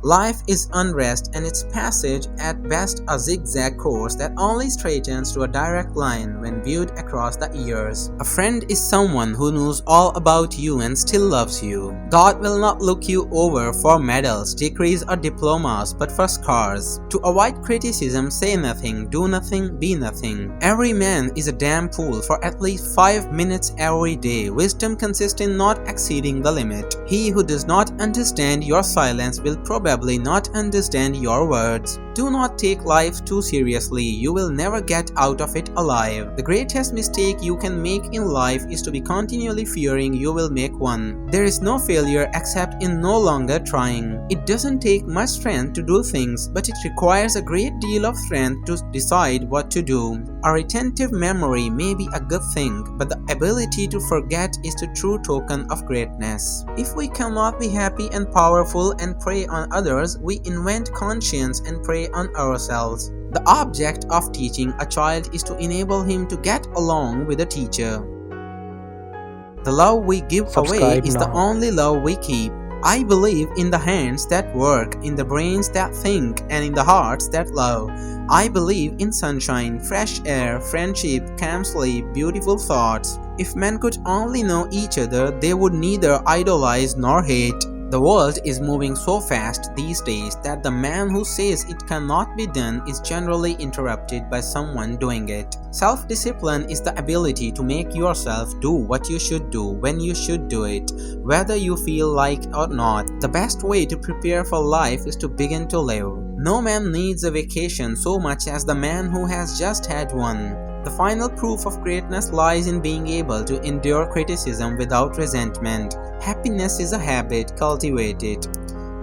Life is unrest and its passage at best a zigzag course that only straightens to a direct line when viewed across the years. A friend is someone who knows all about you and still loves you. God will not look you over for medals, degrees or diplomas but for scars. To avoid criticism, say nothing, do nothing, be nothing. Every man is a damn fool for at least 5 minutes every day. Wisdom consists in not exceeding the limit. He who does not understand your silence will probably not understand your words. Do not take life too seriously. You will never get out of it alive. The greatest mistake you can make in life is to be continually fearing you will make one. There is no failure except in no longer trying. It doesn't take much strength to do things, but it requires a great deal of strength to decide what to do. A retentive memory may be a good thing, but the ability to forget is the true token of greatness. If we cannot be happy and powerful and prey on others, we invent conscience and prey on ourselves. The object of teaching a child is to enable him to get along with the teacher. The love we give away is the only love we keep. I believe in the hands that work, in the brains that think, and in the hearts that love. I believe in sunshine, fresh air, friendship, calm sleep, beautiful thoughts. If men could only know each other, they would neither idolize nor hate. The world is moving so fast these days that the man who says it cannot be done is generally interrupted by someone doing it. Self-discipline is the ability to make yourself do what you should do when you should do it, whether you feel like or not. The best way to prepare for life is to begin to live. No man needs a vacation so much as the man who has just had one. The final proof of greatness lies in being able to endure criticism without resentment. Happiness is a habit, cultivate it.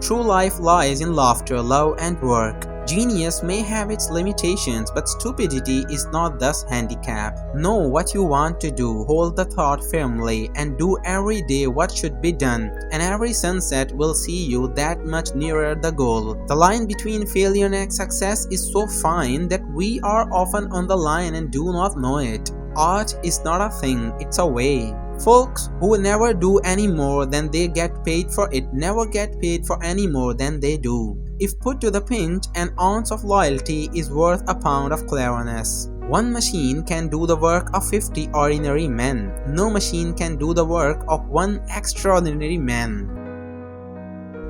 True life lies in laughter, love, and work. Genius may have its limitations, but stupidity is not thus handicapped. Know what you want to do, hold the thought firmly, and do every day what should be done, and every sunset will see you that much nearer the goal. The line between failure and success is so fine that we are often on the line and do not know it. Art is not a thing, it's a way. Folks who never do any more than they get paid for it never get paid for any more than they do. If put to the pinch, an ounce of loyalty is worth a pound of cleverness. One machine can do the work of 50 ordinary men. No machine can do the work of one extraordinary man.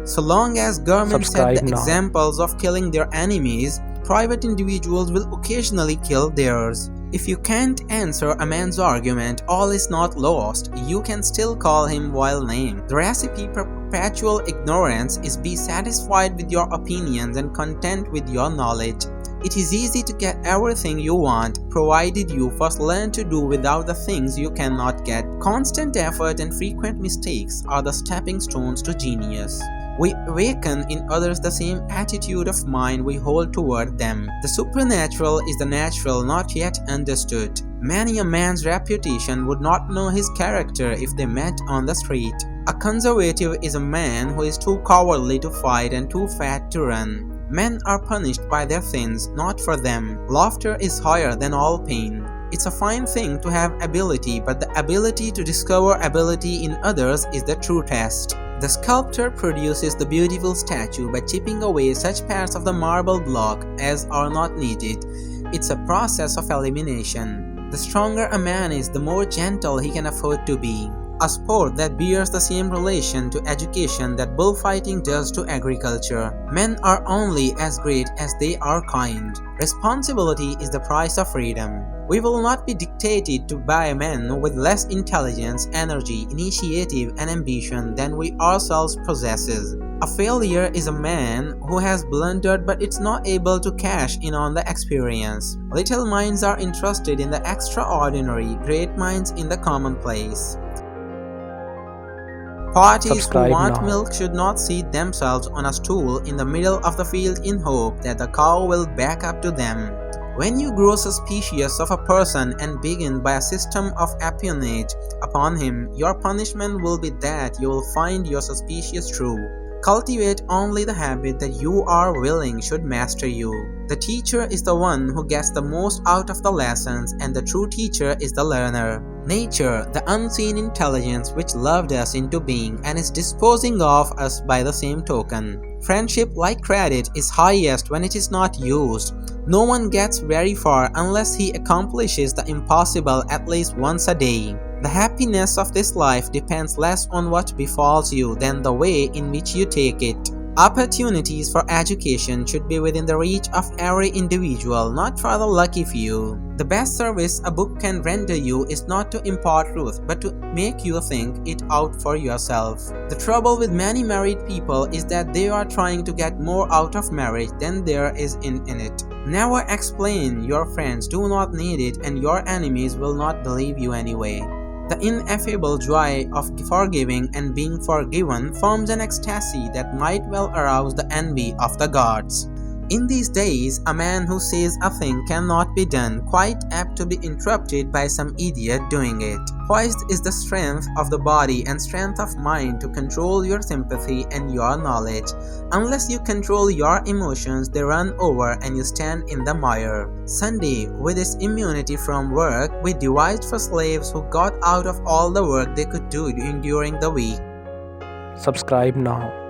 So long as governments set the examples of killing their enemies, private individuals will occasionally kill theirs. If you can't answer a man's argument, all is not lost. You can still call him while named. The recipe for perpetual ignorance is be satisfied with your opinions and content with your knowledge. It is easy to get everything you want, provided you first learn to do without the things you cannot get. Constant effort and frequent mistakes are the stepping stones to genius. We awaken in others the same attitude of mind we hold toward them. The supernatural is the natural not yet understood. Many a man's reputation would not know his character if they met on the street. A conservative is a man who is too cowardly to fight and too fat to run. Men are punished by their sins, not for them. Laughter is higher than all pain. It's a fine thing to have ability, but the ability to discover ability in others is the true test. The sculptor produces the beautiful statue by chipping away such parts of the marble block as are not needed. It's a process of elimination. The stronger a man is, the more gentle he can afford to be. A sport that bears the same relation to education that bullfighting does to agriculture. Men are only as great as they are kind. Responsibility is the price of freedom. We will not be dictated to by men with less intelligence, energy, initiative, and ambition than we ourselves possess. A failure is a man who has blundered but is not able to cash in on the experience. Little minds are interested in the extraordinary, great minds in the commonplace. Parties who want milk should not seat themselves on a stool in the middle of the field in hope that the cow will back up to them. When you grow suspicious of a person and begin by a system of espionage upon him, your punishment will be that you will find your suspicious true. Cultivate only the habit that you are willing should master you. The teacher is the one who gets the most out of the lessons, and the true teacher is the learner. Nature, the unseen intelligence which loved us into being and is disposing of us by the same token. Friendship, like credit, is highest when it is not used. No one gets very far unless he accomplishes the impossible at least once a day. The happiness of this life depends less on what befalls you than the way in which you take it. Opportunities for education should be within the reach of every individual, not for the lucky few. The best service a book can render you is not to impart truth, but to make you think it out for yourself. The trouble with many married people is that they are trying to get more out of marriage than there is in it. Never explain. Your friends do not need it, and your enemies will not believe you anyway. The ineffable joy of forgiving and being forgiven forms an ecstasy that might well arouse the envy of the gods. In these days, a man who says a thing cannot be done quite apt to be interrupted by some idiot doing it. Poised is the strength of the body and strength of mind to control your sympathy and your knowledge. Unless you control your emotions, they run over and you stand in the mire. Sunday, with its immunity from work, we devised for slaves who got out of all the work they could do during the week. Subscribe now.